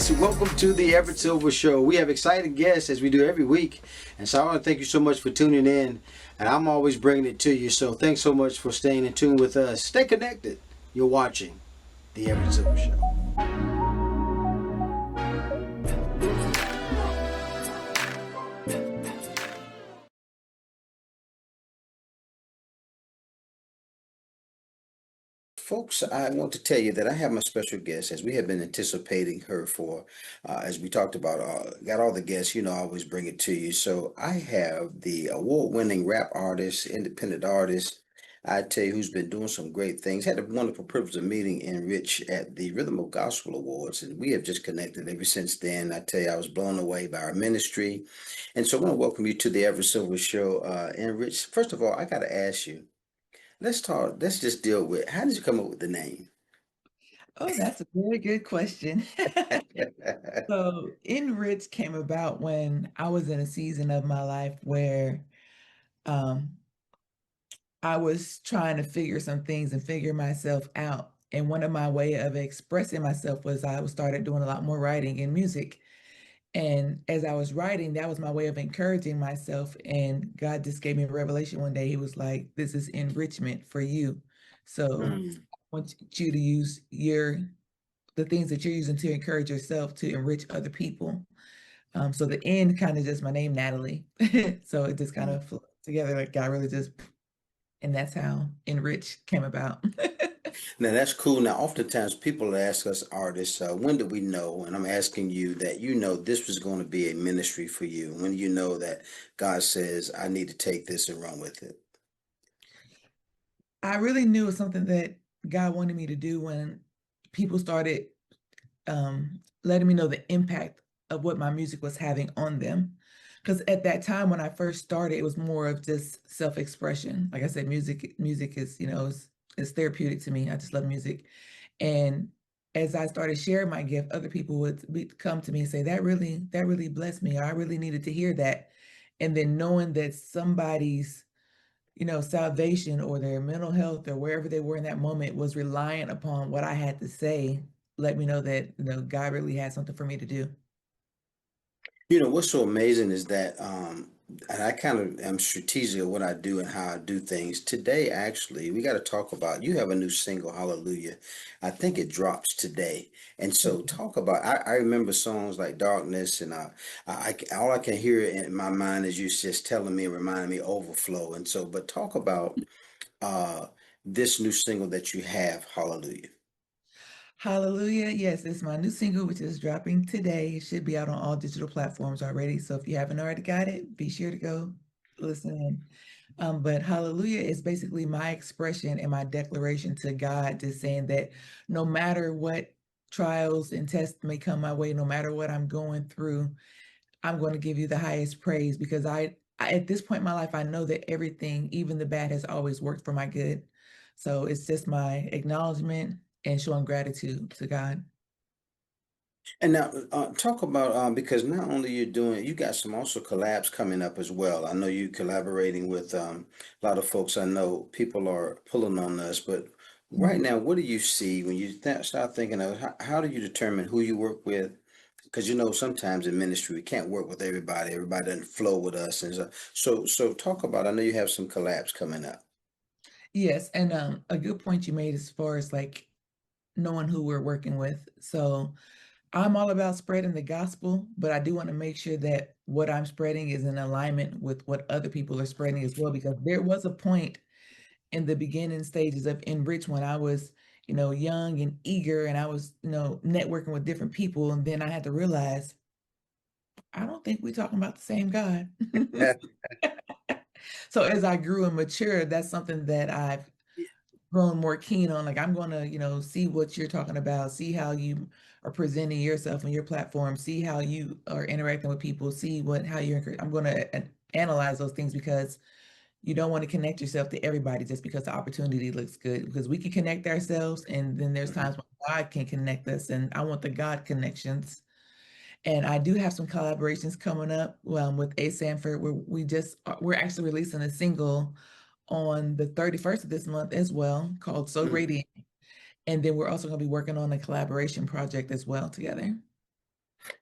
guys, welcome to the Everett Silver Show. We have exciting guests as we do every week, and so I want to thank you so much for tuning in, and I'm always bringing it to you, so thanks so much for staying in tune with us. Stay connected. You're watching the Everett Silver Show. Folks, I want to tell you that I have my special guest, as we have been anticipating her for, as we talked about, got all the guests, I always bring it to you. So I have the award-winning rap artist, independent artist, I tell you, who's been doing some great things. Had a wonderful privilege of meeting Nrich at the Rhythm of Gospel Awards, and we have just connected ever since then. I tell you, I was blown away by our ministry. And so I want to welcome you to the Everett Silver Show. Nrich, first of all, I got to ask you, let's talk. Let's just deal with how did you come up with the name? Oh, that's a very good question. So, Enrich came about when I was in a season of my life where um, I was trying to figure some things and figure myself out. And one of my way of expressing myself was I started doing a lot more writing and music. And as I was writing, that was my way of encouraging myself. And God just gave me a revelation one day. He was like, "This is enrichment for you. So Mm. I want you to use the things that you're using to encourage yourself to enrich other people." So the N kind of just my name, Natalie. So it just kind Mm. of flowed together. Like God really just, and that's how Enrich came about. Now that's cool. Now, oftentimes people ask us artists, when do we know? And I'm asking you that this was going to be a ministry for you. When you know that God says, I need to take this and run with it. I really knew it was something that God wanted me to do when people started letting me know the impact of what my music was having on them. Because at that time when I first started, it was more of just self-expression. Like I said, music is, is therapeutic to me. I just love music. And as I started sharing my gift, other people would come to me and say, that really blessed me. Or I really needed to hear that. And then knowing that somebody's, salvation or their mental health or wherever they were in that moment was reliant upon what I had to say, let me know that, God really had something for me to do. What's so amazing is that, and I kind of am strategic of what I do and how I do things. Today, actually, we got to talk about, you have a new single, Hallelujah. I think it drops today. And so talk about, I remember songs like Darkness, and all I can hear in my mind is you just telling me, reminding me, Overflow. And so, but talk about uh, this new single that you have, Hallelujah. Hallelujah. Yes, it's my new single, which is dropping today. It should be out on all digital platforms already. So if you haven't already got it, be sure to go listen in. But hallelujah is basically my expression and my declaration to God, just saying that no matter what trials and tests may come my way, no matter what I'm going through, I'm going to give you the highest praise because at this point in my life, I know that everything, even the bad, has always worked for my good. So it's just my acknowledgement and showing gratitude to God. And now, talk about because not only you're doing, you got some also collabs coming up as well. I know you collaborating with a lot of folks. I know people are pulling on us, but right Mhm. now, what do you see when you start thinking of how do you determine who you work with? Because sometimes in ministry we can't work with everybody. Everybody doesn't flow with us, and so talk about. I know you have some collabs coming up. Yes, and a good point you made as far as like knowing who we're working with. So I'm all about spreading the gospel, but I do want to make sure that what I'm spreading is in alignment with what other people are spreading as well, because there was a point in the beginning stages of Enrich when I was, young and eager and I was, networking with different people. And then I had to realize, I don't think we're talking about the same God. So as I grew and matured, that's something that I've grown more keen on. Like I'm going to, see what you're talking about, see how you are presenting yourself on your platform, see how you are interacting with people, see how you're. I'm going to analyze those things because you don't want to connect yourself to everybody just because the opportunity looks good. Because we can connect ourselves, and then there's Mhm. times when God can connect us, and I want the God connections. And I do have some collaborations coming up with A. Sanford, where we're actually releasing a single on the 31st of this month as well called So Mm. Radiant. And then we're also going to be working on a collaboration project as well together.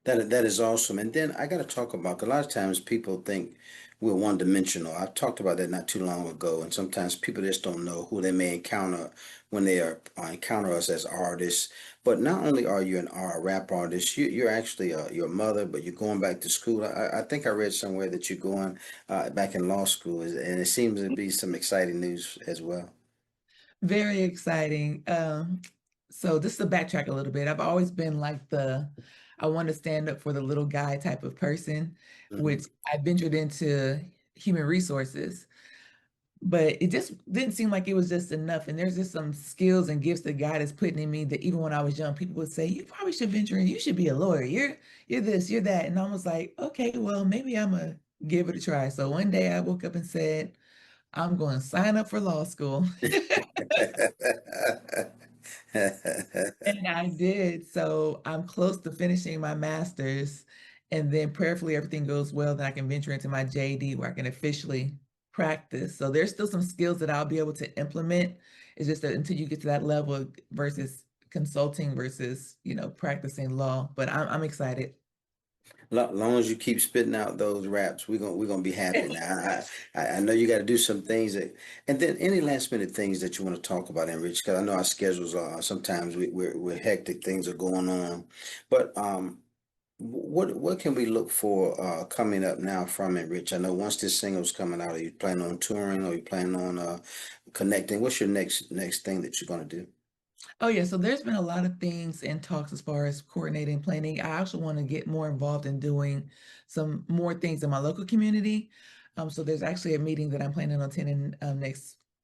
That is awesome. And then I got to talk about 'cause a lot of times people think we're one dimensional. I talked about that not too long ago, and sometimes people just don't know who they may encounter when they are encounter us as artists. But not only are you a rap artist, you're actually your mother, but you're going back to school. I think I read somewhere that you're going back in law school, and it seems to be some exciting news as well. Very exciting. So just to backtrack a little bit, I've always been like I want to stand up for the little guy type of person, Hmm. which I ventured into human resources, but it just didn't seem like it was just enough. And there's just some skills and gifts that God is putting in me that even when I was young, people would say, you probably should venture in, you should be a lawyer. You're this, you're that. And I was like, okay, well, maybe I'm gonna give it a try. So one day I woke up and said, I'm going to sign up for law school. And I did. So I'm close to finishing my master's. And then prayerfully everything goes well, then I can venture into my JD where I can officially practice. So there's still some skills that I'll be able to implement. It's just that until you get to that level versus consulting versus, practicing law. But I'm excited. Long as you keep spitting out those raps, we're gonna be happy. Now, I know you got to do some things and then any last minute things that you want to talk about, Enrich, because I know our schedules are sometimes we're hectic, things are going on, but what can we look for coming up now from Enrich? I know once this single's coming out, are you planning on touring? Or you planning on connecting? What's your next thing that you're gonna do? Oh yeah, so there's been a lot of things in talks as far as coordinating, planning. I actually want to get more involved in doing some more things in my local community. So there's actually a meeting that I'm planning on attending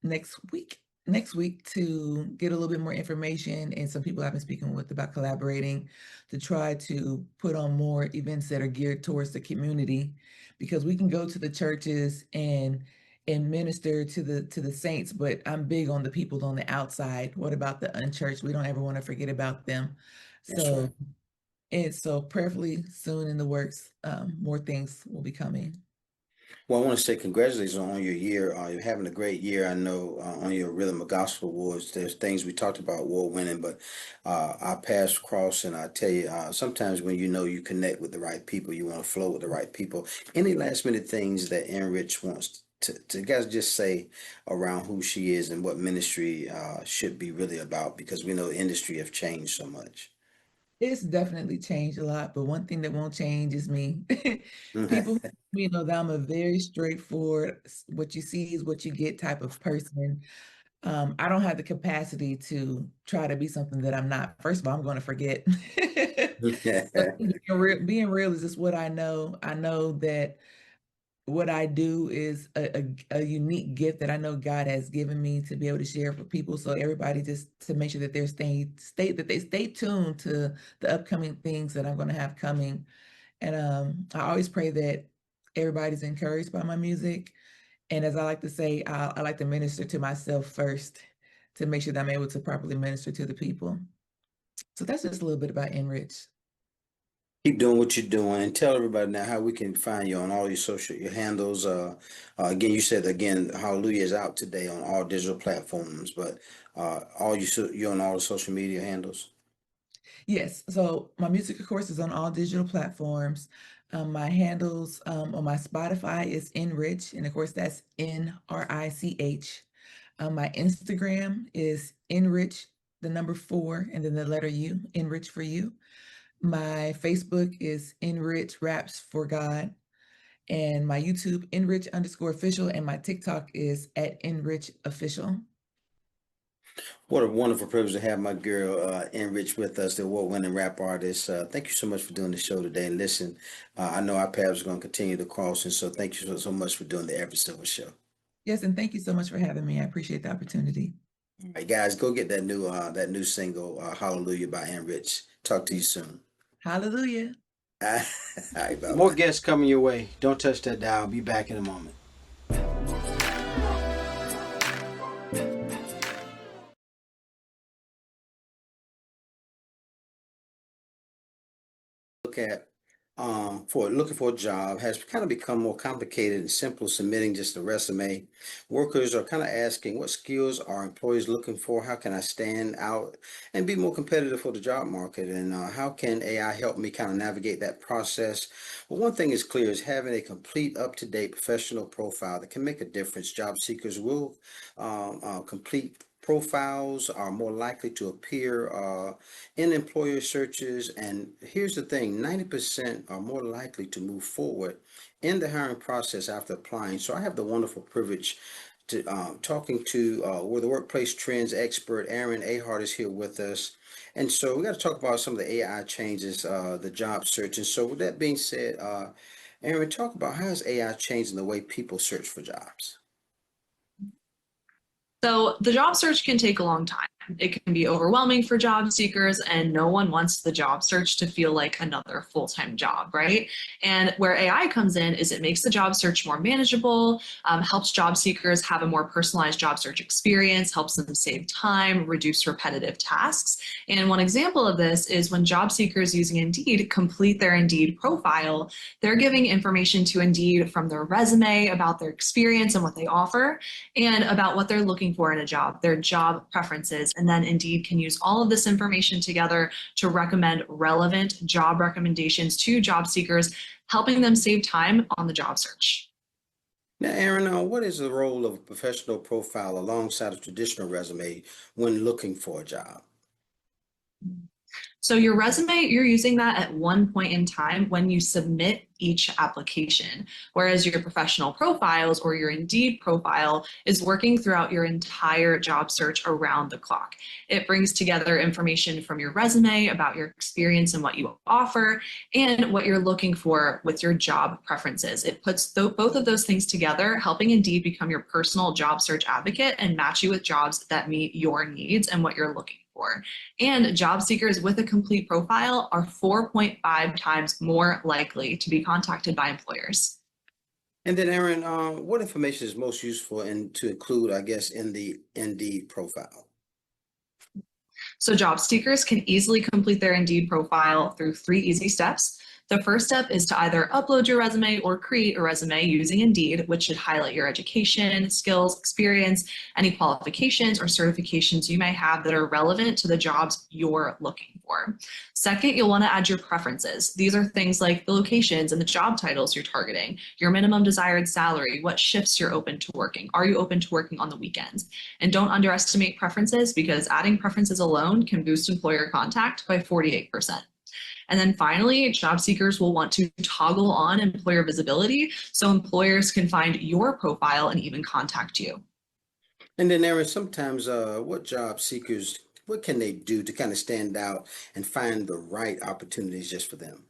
next week. Next week to get a little bit more information and some people I've been speaking with about collaborating to try to put on more events that are geared towards the community because we can go to the churches and minister to the saints, but I'm big on the people on the outside. What about the unchurched? We don't ever want to forget about them. That's So right. and so prayerfully soon in the works, more things will be coming. Well, I want to say congratulations on your year. You're having a great year. I know on your Rhythm of Gospel Awards, there's things we talked about award winning, but our paths cross, and I tell you, sometimes when you know you connect with the right people, you want to flow with the right people. Any last minute things that Enrich wants to guys just say around who she is and what ministry should be really about, because we know the industry have changed so much. It's definitely changed a lot, but one thing that won't change is me. People know that I'm a very straightforward, what you see is what you get type of person. I don't have the capacity to try to be something that I'm not. First of all, I'm going to forget. So being real is just what I know. I know that what I do is a unique gift that I know God has given me to be able to share for people. So everybody just to make sure that they stay tuned to the upcoming things that I'm going to have coming. And I always pray that everybody's encouraged by my music. And as I like to say, I like to minister to myself first to make sure that I'm able to properly minister to the people. So that's just a little bit about Enrich. Keep doing what you're doing and tell everybody now how we can find you on all your handles. Again, you said again, Hallelujah is out today on all digital platforms, but you're on all the social media handles. Yes, so my music, of course, is on all digital platforms. My handles on my Spotify is Nrich, and of course, that's Nrich. My Instagram is Nrich, the number 4, and then the letter U, Nrich for you. My Facebook is Nrich Raps for God, and my YouTube, Nrich_official, and my TikTok is at Nrich Official. What a wonderful privilege to have my girl Enrich with us, the award-winning rap artist. Thank you so much for doing the show today. And listen, I know our paths are going to continue to cross, and so thank you so much for doing the Everett Silver Show. Yes, and thank you so much for having me. I appreciate the opportunity. All right, guys, go get that new single, Hallelujah by Enrich. Talk to you soon. Hallelujah. All right, bye More bye. guests coming your way. Don't touch that dial. I'll be back in a moment. Look at for looking for a job has kind of become more complicated and simple submitting just a resume. Workers are kind of asking, what skills are employers looking for? How can I stand out and be more competitive for the job market? And how can AI help me kind of navigate that process? Well, one thing is clear is having a complete, up-to-date professional profile that can make a difference. Job seekers will complete profiles are more likely to appear in employer searches. And here's the thing, 90% are more likely to move forward in the hiring process after applying. So I have the wonderful privilege to talking to where the workplace trends expert Erin Ahart is here with us. And so we got to talk about some of the AI changes, the job search. And so with that being said, Erin, talk about how is AI changing the way people search for jobs? So the job search can take a long time. It can be overwhelming for job seekers, and no one wants the job search to feel like another full-time job, right? And where AI comes in is it makes the job search more manageable, helps job seekers have a more personalized job search experience, helps them save time, reduce repetitive tasks. And one example of this is when job seekers using Indeed complete their Indeed profile, they're giving information to Indeed from their resume about their experience and what they offer, and about what they're looking for in a job, their job preferences. And then Indeed can use all of this information together to recommend relevant job recommendations to job seekers, helping them save time on the job search. Now, Aaron, what is the role of a professional profile alongside a traditional resume when looking for a job? So your resume, you're using that at one point in time when you submit each application, whereas your professional profiles or your Indeed profile is working throughout your entire job search around the clock. It brings together information from your resume about your experience and what you offer and what you're looking for with your job preferences. It puts both of those things together, helping Indeed become your personal job search advocate and match you with jobs that meet your needs and what you're looking for. And job seekers with a complete profile are 4.5 times more likely to be contacted by employers. And then, Aaron, what information is most useful and to include, I guess, in the Indeed profile? So job seekers can easily complete their Indeed profile through 3 easy steps. The first step is to either upload your resume or create a resume using Indeed, which should highlight your education, skills, experience, any qualifications or certifications you may have that are relevant to the jobs you're looking for. Second, you'll want to add your preferences. These are things like the locations and the job titles you're targeting, your minimum desired salary, what shifts you're open to working. Are you open to working on the weekends? And don't underestimate preferences, because adding preferences alone can boost employer contact by 48%. And then finally, job seekers will want to toggle on employer visibility so employers can find your profile and even contact you. And then, Aaron, sometimes what can they do to kind of stand out and find the right opportunities just for them?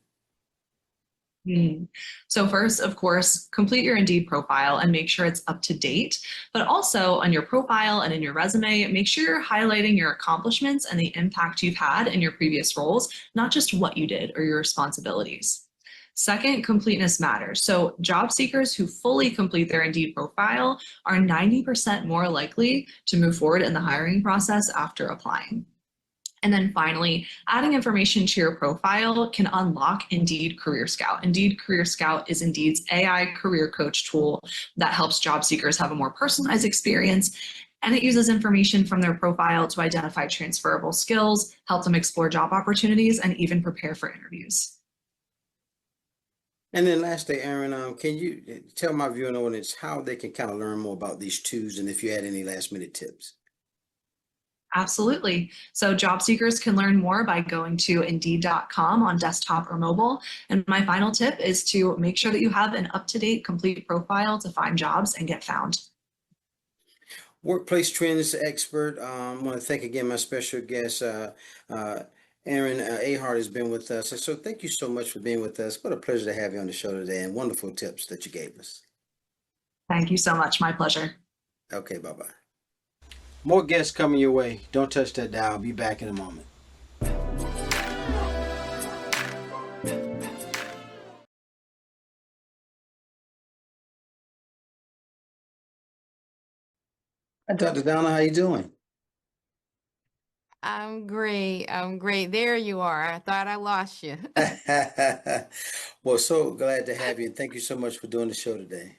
So first, of course, complete your Indeed profile and make sure it's up to date. But also on your profile and in your resume, make sure you're highlighting your accomplishments and the impact you've had in your previous roles, not just what you did or your responsibilities. Second, completeness matters. So job seekers who fully complete their Indeed profile are 90% more likely to move forward in the hiring process after applying. And then finally, adding information to your profile can unlock Indeed Career Scout. Indeed Career Scout is Indeed's AI career coach tool that helps job seekers have a more personalized experience. And it uses information from their profile to identify transferable skills, help them explore job opportunities, and even prepare for interviews. And then lastly, Aaron, can you tell my viewing audience how they can kind of learn more about these tools and if you had any last minute tips? Absolutely. So job seekers can learn more by going to Indeed.com on desktop or mobile. And my final tip is to make sure that you have an up-to-date complete profile to find jobs and get found. Workplace trends expert. I want to thank again my special guest, Erin Ahart has been with us. And so thank you so much for being with us. What a pleasure to have you on the show today and wonderful tips that you gave us. Thank you so much. My pleasure. Okay, bye-bye. More guests coming your way. Don't touch that dial. I'll be back in a moment. Hi, Dr. Donna, how you doing? I'm great. I'm great. There you are. I thought I lost you. Well, so glad to have you, and thank you so much for doing the show today.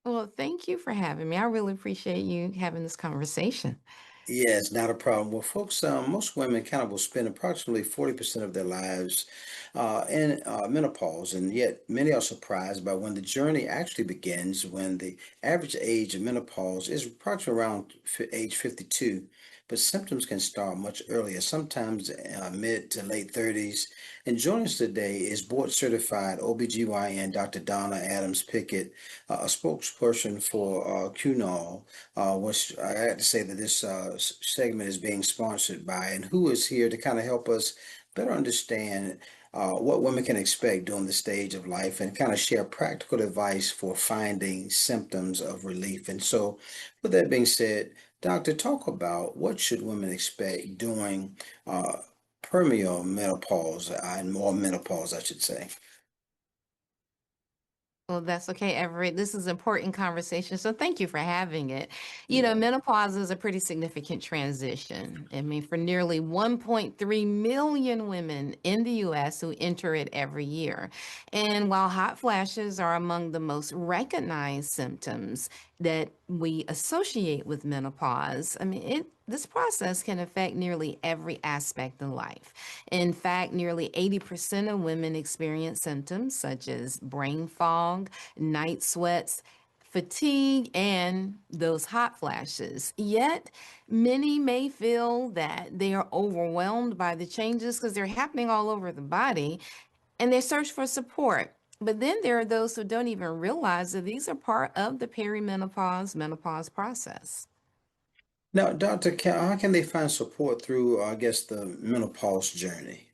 Well, thank you for having me. I really appreciate you having this conversation. Yes, not a problem. Well, folks, most women kind of will spend approximately 40% of their lives in menopause, and yet many are surprised by when the journey actually begins, when the average age of menopause is approximately around age 52, but symptoms can start much earlier, sometimes mid to late 30s. And joining us today is board certified OBGYN Dr. Donna Adams-Pickett, a spokesperson for QNOL, which I had to say that this segment is being sponsored by, and who is here to kind of help us better understand what women can expect during the stage of life and kind of share practical advice for finding symptoms of relief. And so, with that being said, Doctor, talk about what should women expect during permial menopause and more menopause, I should say. Well, that's okay, Everett. This is important conversation, so thank you for having it. Yeah. Menopause is a pretty significant transition. I mean, for nearly 1.3 million women in the US who enter it every year. And while hot flashes are among the most recognized symptoms that we associate with menopause, I mean, this process can affect nearly every aspect of life. In fact, nearly 80% of women experience symptoms such as brain fog, night sweats, fatigue, and those hot flashes. Yet, many may feel that they are overwhelmed by the changes because they're happening all over the body and they search for support. But then there are those who don't even realize that these are part of the perimenopause menopause process. Now, Doctor, how can they find support through, I guess, the menopause journey?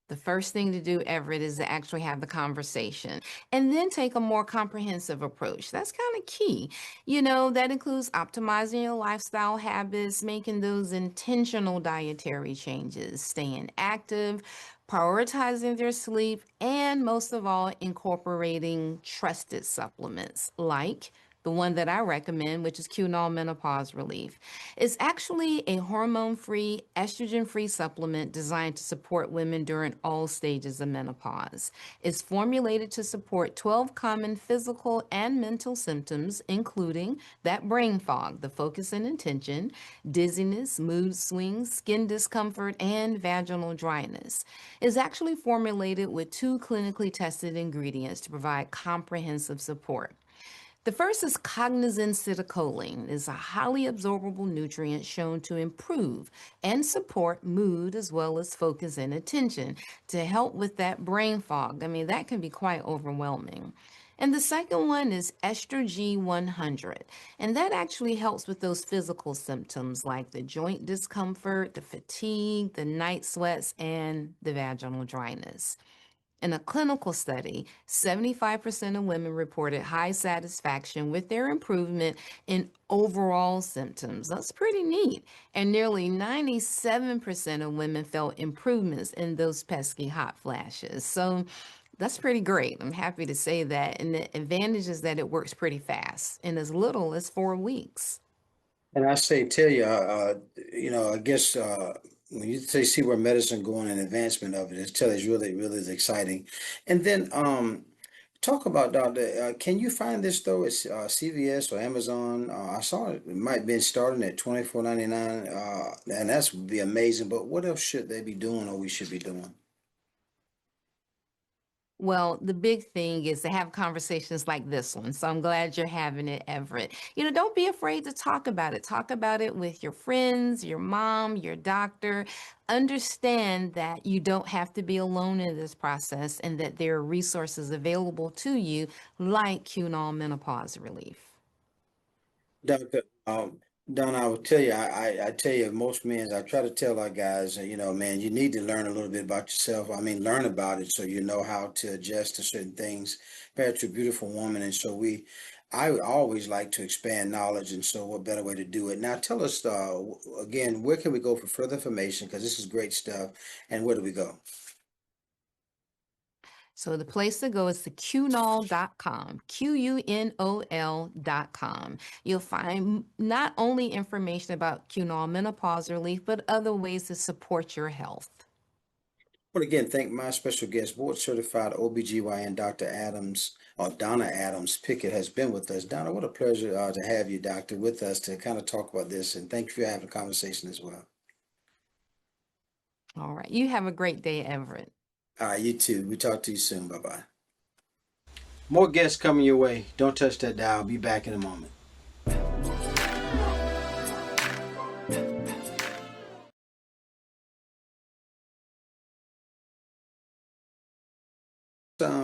The first thing to do, Everett, is to actually have the conversation and then take a more comprehensive approach. That's kind of key. That includes optimizing your lifestyle habits, making those intentional dietary changes, staying active, prioritizing their sleep, and most of all, incorporating trusted supplements like the one that I recommend, which is Qunol Menopause Relief. It's actually a hormone free, estrogen free supplement designed to support women during all stages of menopause. It's formulated to support 12 common physical and mental symptoms, including that brain fog, the focus and intention, dizziness, mood swings, skin discomfort, and vaginal dryness. It's actually formulated with two clinically tested ingredients to provide comprehensive support. The first is cognizin citicoline. It's a highly absorbable nutrient shown to improve and support mood as well as focus and attention to help with that brain fog. I mean, that can be quite overwhelming. And the second one is estrogen 100. And that actually helps with those physical symptoms like the joint discomfort, the fatigue, the night sweats, and the vaginal dryness. In a clinical study, 75% of women reported high satisfaction with their improvement in overall symptoms. That's pretty neat. And nearly 97% of women felt improvements in those pesky hot flashes. So that's pretty great. I'm happy to say that. And the advantage is that it works pretty fast in as little as 4 weeks. And I say, tell you, I guess when you say see where medicine going and advancement of it, it's really, really is exciting. And then talk about Doctor. Can you find this though? It's CVS or Amazon. I saw it might be starting at 24.99, and that's would be amazing. But what else should they be doing or we should be doing? Well, the big thing is to have conversations like this one. So I'm glad you're having it, Everett. Don't be afraid to talk about it. Talk about it with your friends, your mom, your doctor. Understand that you don't have to be alone in this process and that there are resources available to you like Cunol Menopause Relief. Doctor, Don, I would tell you, I tell you, most men, I try to tell our guys, man, you need to learn a little bit about yourself. I mean, learn about it so you know how to adjust to certain things. Married to a beautiful woman, and so I always like to expand knowledge, and so what better way to do it? Now, tell us again, where can we go for further information? Because this is great stuff, and where do we go? So the place to go is to qnol.com, QUNOL.com. You'll find not only information about QNOL menopause relief, but other ways to support your health. Well, again, thank my special guest, board certified OBGYN Donna Adams-Pickett has been with us. Donna, what a pleasure to have you, doctor, with us to kind of talk about this. And thank you for having a conversation as well. All right. You have a great day, Everett. All right, you too. We talk to you soon. Bye-bye. More guests coming your way. Don't touch that dial. Be back in a moment.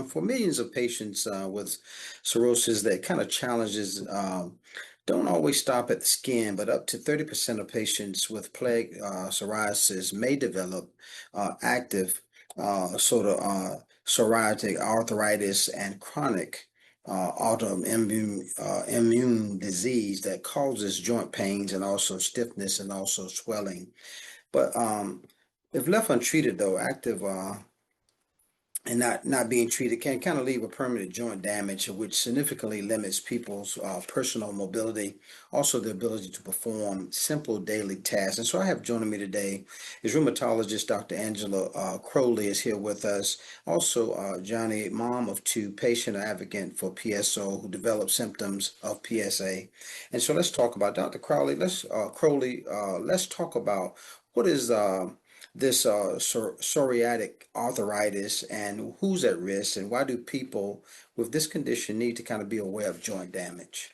For millions of patients with cirrhosis, that kind of challenges don't always stop at the skin, but up to 30% of patients with plaque psoriasis may develop active psoriatic arthritis and chronic autoimmune immune disease that causes joint pains and also stiffness and also swelling. But if left untreated, though, active and not being treated can kind of leave a permanent joint damage, which significantly limits people's personal mobility, also the ability to perform simple daily tasks. And so I have joining me today is rheumatologist Dr. Angela Crowley is here with us. Also, Joni, mom of two, patient advocate for PSO who developed symptoms of PSA. And so let's talk about Dr. Crowley. Let's talk about what is this psoriatic arthritis and who's at risk, and why do people with this condition need to kind of be aware of joint damage?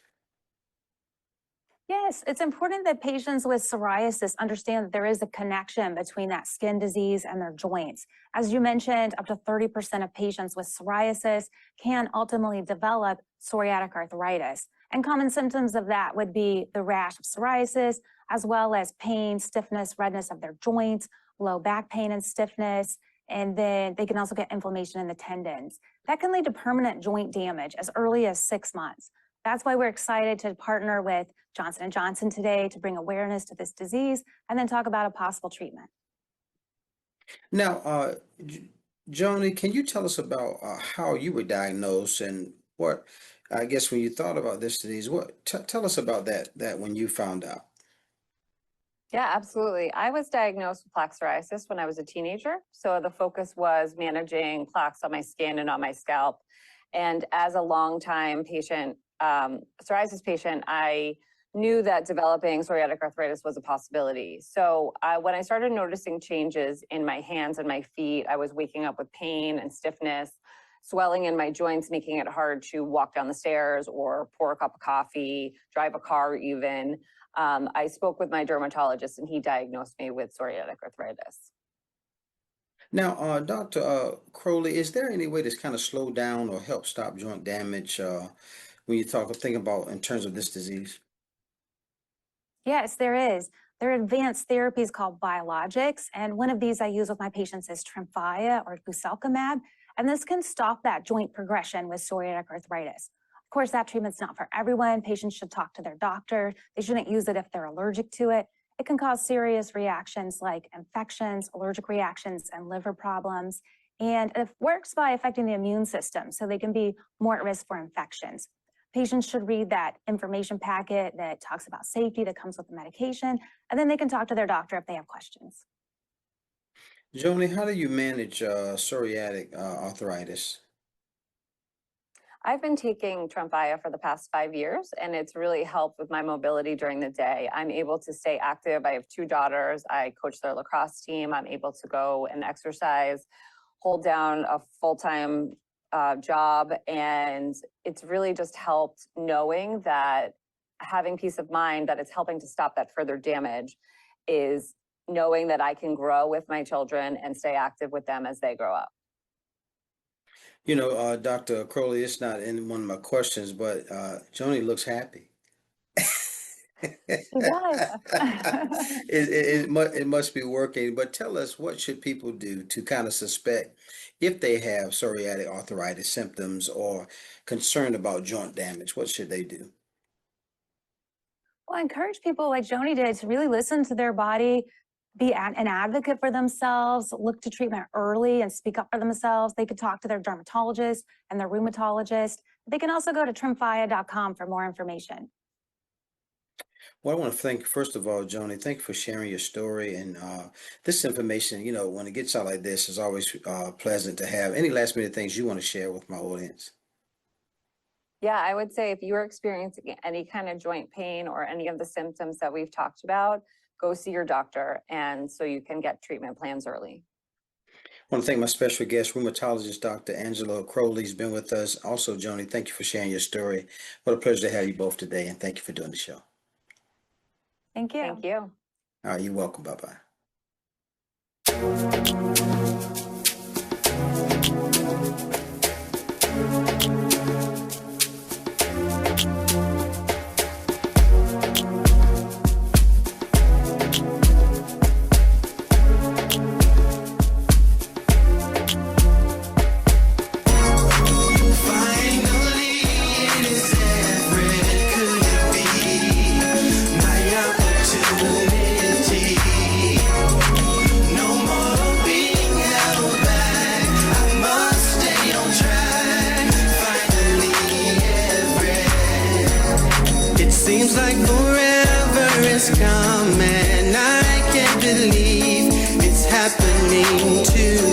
Yes, it's important that patients with psoriasis understand that there is a connection between that skin disease and their joints. As you mentioned, up to 30% of patients with psoriasis can ultimately develop psoriatic arthritis. And common symptoms of that would be the rash of psoriasis, as well as pain, stiffness, redness of their joints, low back pain and stiffness, and then they can also get inflammation in the tendons. That can lead to permanent joint damage as early as 6 months. That's why we're excited to partner with Johnson & Johnson today to bring awareness to this disease and then talk about a possible treatment. Now, Joni, can you tell us about how you were diagnosed and what, I guess, when you thought about this disease, tell us about that when you found out? Yeah, absolutely. I was diagnosed with plaque psoriasis when I was a teenager. So the focus was managing plaques on my skin and on my scalp. And as a longtime patient, psoriasis patient, I knew that developing psoriatic arthritis was a possibility. So when I started noticing changes in my hands and my feet, I was waking up with pain and stiffness, swelling in my joints, making it hard to walk down the stairs or pour a cup of coffee, drive a car even. I spoke with my dermatologist and he diagnosed me with psoriatic arthritis. Now, Dr. Crowley, is there any way to kind of slow down or help stop joint damage when you think about in terms of this disease? Yes, there is. There are advanced therapies called biologics, and one of these I use with my patients is Tremfya or guselkumab, and this can stop that joint progression with psoriatic arthritis. Of course, that treatment's not for everyone. Patients should talk to their doctor. They shouldn't use it if they're allergic to it. It can cause serious reactions like infections, allergic reactions, and liver problems. And it works by affecting the immune system, so they can be more at risk for infections. Patients should read that information packet that talks about safety that comes with the medication, and then they can talk to their doctor if they have questions. Joni, how do you manage psoriatic arthritis? I've been taking Tremfya for the past 5 years, and it's really helped with my mobility during the day. I'm able to stay active. I have 2 daughters. I coach their lacrosse team. I'm able to go and exercise, hold down a full-time job, and it's really just helped knowing that having peace of mind that it's helping to stop that further damage is knowing that I can grow with my children and stay active with them as they grow up. You know, Dr. Crowley, it's not in one of my questions, but Joni looks happy. She does. It must be working, but tell us, what should people do to kind of suspect if they have psoriatic arthritis symptoms or concerned about joint damage? What should they do? Well, I encourage people like Joni did to really listen to their body, be an advocate for themselves, look to treatment early and speak up for themselves. They could talk to their dermatologist and their rheumatologist. They can also go to trimfaya.com for more information. Well, I want to thank, first of all, Joni, thank you for sharing your story. And this information, you know, when it gets out like this, is always pleasant to have. Any last minute things you want to share with my audience? Yeah, I would say if you are experiencing any kind of joint pain or any of the symptoms that we've talked about, go see your doctor, and so you can get treatment plans early. I want to thank my special guest, rheumatologist Dr. Angela Crowley, has been with us. Also, Joni, thank you for sharing your story. What a pleasure to have you both today, and thank you for doing the show. Thank you. Thank you. All right, you're welcome. Bye-bye. Seems like forever is coming. I can't believe it's happening to